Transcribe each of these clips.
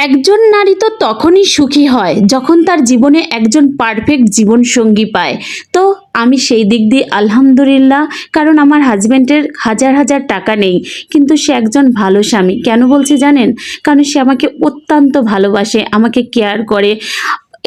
একজন নারী তো তখনই সুখী হয় যখন তার জীবনে একজন পারফেক্ট জীবন সঙ্গী পায়। তো আমি সেই দিক দিয়ে আলহামদুলিল্লাহ, কারণ আমার হাজব্যান্ডের হাজার হাজার টাকা নেই, কিন্তু সে একজন ভালো স্বামী। কেন বলছি জানেন? কারণ সে আমাকে অত্যন্ত ভালোবাসে, আমাকে কেয়ার করে।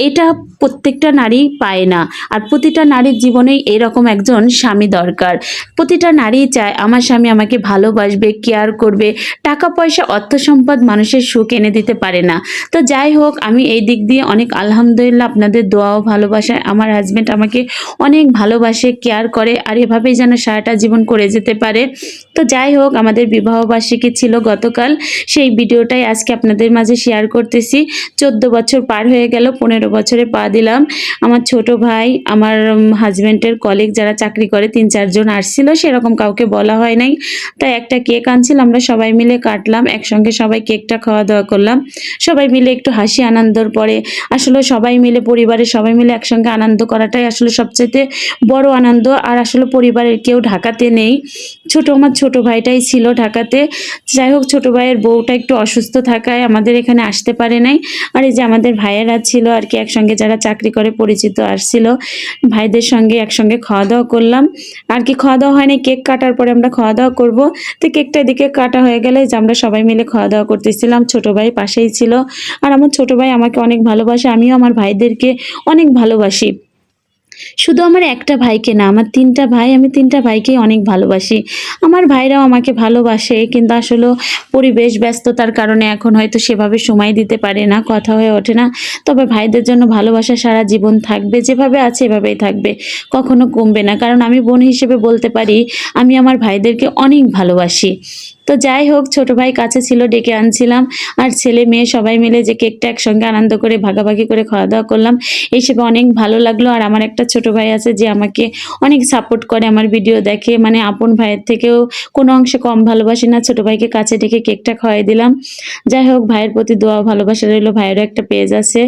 এটা প্রত্যেকটা নারী পায় না। আর প্রতিটা নারীর জীবনেই এরকম একজন স্বামী দরকার। প্রতিটা নারী চায় আমার স্বামী আমাকে ভালোবাসবে, কেয়ার করবে। টাকা পয়সা অর্থ সম্পদ মানুষের সুখ এনে দিতে পারে না। তো যাই হোক, আমি এই দিক দিয়ে অনেক আলহামদুলিল্লাহ, আপনাদের দোয়া ও ভালোবাসায় আমার হাজব্যান্ড আমাকে অনেক ভালোবাসে, কেয়ার করে, আর এভাবেই যেন সারাটা জীবন করে যেতে পারে। তো যাই হোক, আমাদের বিবাহবার্ষিকী ছিল গতকাল, সেই ভিডিওটাই আজকে আপনাদের মাঝে শেয়ার করতেছি। 14 বছর পার হয়ে গেল, 15 বছরে পা দিলাম। আমার ছোট ভাই, আমার হাজব্যান্ডের কলিগ যারা চাকরি করে 3-4 জন আসছিল, সেরকম কাউকে বলা হয় নাই। তাই একটা কেক আনছিল, আমরা সবাই মিলে কাটলাম, একসঙ্গে সবাই কেকটা খাওয়া দাওয়া করলাম। সবাই মিলে একটু হাসি আনন্দর পরে আসলে সবাই মিলে, পরিবারের সবাই মিলে একসঙ্গে আনন্দ করাটাই আসলে সবচেয়ে বড় আনন্দ। আর আসলে পরিবারের কেউ ঢাকাতে নেই, আমার ছোট ভাইটাই ছিল ঢাকাতে। যাই হোক, ছোট ভাইয়ের বউটা একটু অসুস্থ থাকায় আমাদের এখানে আসতে পারে নাই। আর এই যে আমাদের ভাইয়েরা ছিল আর কি, একসঙ্গে যারা চাকরি করে পরিচিত আসছিল, ভাইদের সঙ্গে একসঙ্গে খাওয়া দাওয়া করলাম। আর কি খাওয়া দাওয়া হয়নি, কেক কাটার পরে আমরা খাওয়া দাওয়া করব। তো কেকটা এদিকে কাটা হয়ে গেলে যে আমরা সবাই মিলে খাওয়া দাওয়া করতেছিলাম, ছোট ভাই পাশেই ছিল। আর আমার ছোট ভাই আমাকে অনেক ভালোবাসে, আমিও আমার ভাইদেরকে অনেক ভালোবাসি। শুধু আমার একটা ভাইকে না, আমার 3টা ভাই, আমি 3টা ভাইকেই অনেক ভালোবাসি। আমার ভাইরাও আমাকে ভালোবাসে, কিন্তু আসলে পরিবেশ ব্যস্ততার কারণে এখন হয়তো সেভাবে সময় দিতে পারে না, কথা হয়ে ওঠে না। তবে ভাইদের জন্য ভালোবাসা সারা জীবন থাকবে, যেভাবে আছে এভাবেই থাকবে, কখনো কমবে না। কারণ আমি বোন হিসেবে বলতে পারি, আমি আমার ভাইদেরকে অনেক ভালোবাসি। তো যাই হোক, ছোট ভাই কাছে ছিল, ডেকে আনছিলাম। আর ছেলে মেয়ে সবাই মিলে যে কেকটা একসঙ্গে আনন্দ করে ভাগাভাগি করে খাওয়া দাওয়া করলাম, এইসবে অনেক ভালো লাগলো। আর আমার একটা ছোট ভাই আছে যে আমাকে অনেক সাপোর্ট করে, আমার ভিডিও দেখে, মানে আপন ভাইয়ের থেকেও কোনো অংশে কম ভালোবাসি না। ছোট ভাইকে কাছে ডেকে কেকটা খাওয়াই দিলাম। যাই হোক, ভাইয়ের প্রতি দোয়া ভালোবাসা রইলো। ভাইয়েরও একটা পেজ আছে,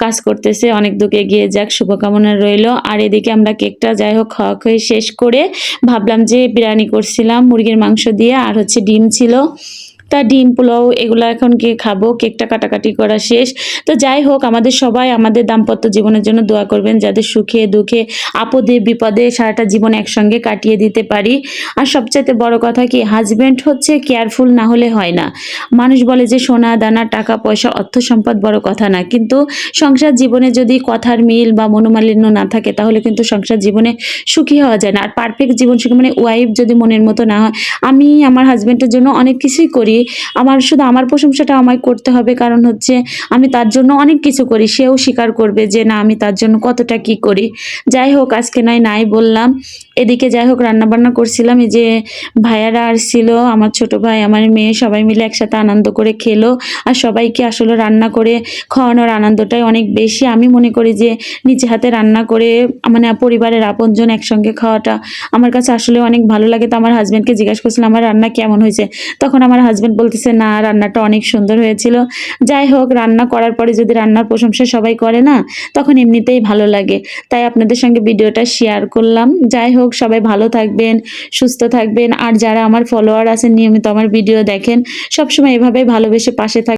কাজ করতেছে, অনেক দূর এগিয়ে যাক, শুভকামনা রইলো। আর এদিকে আমরা কেকটা যাই হোক খাওয়া খেয়ে শেষ করে ভাবলাম যে বিরিয়ানি করছিলাম মুরগির মাংস দিয়ে, আর হচ্ছে ডিম ছিল, তা ডিম পোলাও এগুলো এখন কে খাবো। কেকটা কাটাকাটি করা শেষ। তো যাই হোক, আমাদের সবাই আমাদের দাম্পত্য জীবনের জন্য দোয়া করবেন, যাদের সুখে দুঃখে আপদে বিপদে সারাটা জীবন একসঙ্গে কাটিয়ে দিতে পারি। আর সবচাইতে বড় কথা কি, হাজব্যান্ড হচ্ছে কেয়ারফুল না হলে হয় না। মানুষ বলে যে সোনা দানা টাকা পয়সা অর্থ সম্পদ বড় কথা না, কিন্তু সংসার জীবনে যদি কথার মিল বা মনোমালিন্য না থাকে, তাহলে কিন্তু সংসার জীবনে সুখী হওয়া যায় না। আর পারফেক্ট জীবন সুখী মানে ওয়াইফ যদি মনের মতো না হয়। আমি আমার হাজব্যান্ডের জন্য অনেক কিছুই করি, আমার শুধু আমার প্রশংসাটা আমায় করতে হবে, কারণ হচ্ছে আমি তার জন্য অনেক কিছু করি, সেও স্বীকার করবে যে না, আমি তার জন্য কতটা কি করি। যাই হোক, আজকে নাই বললাম। এদিকে যাই হোক, রান্না বান্না করছিলাম, এই যে ভাইয়ারা আসছিল, আমার ছোট ভাই আমার মেয়ে সবাই মিলে একসাথে আনন্দ করে খেলো। আর সবাইকে আসলে রান্না করে খাওয়ানোর আনন্দটাই অনেক বেশি। আমি মনে করি যে নিজে হাতে রান্না করে মানে পরিবারের আপনজন একসঙ্গে খাওয়াটা আমার কাছে আসলে অনেক ভালো লাগে। তো আমার হাজব্যান্ডকে জিজ্ঞাসা করছিলাম আমার রান্না কেমন হয়েছে, তখন আমার হাজব্যান্ড বলতেছে না, রান্নাটা অনেক সুন্দর হয়েছিল। যাই হোক, রান্না করার পরে যদি রান্নার প্রশংসা সবাই করে না, তখন এমনিতেই ভালো লাগে। তাই আপনাদের সঙ্গে ভিডিওটা শেয়ার করলাম। যাই হোক, সবাই ভালো থাকবেন, সুস্থ থাকবেন। আর যারা আমার ফলোয়ার আছেন, নিয়মিত আমার ভিডিও দেখেন, সবসময় এভাবে ভালোবেসে পাশে থাকবেন।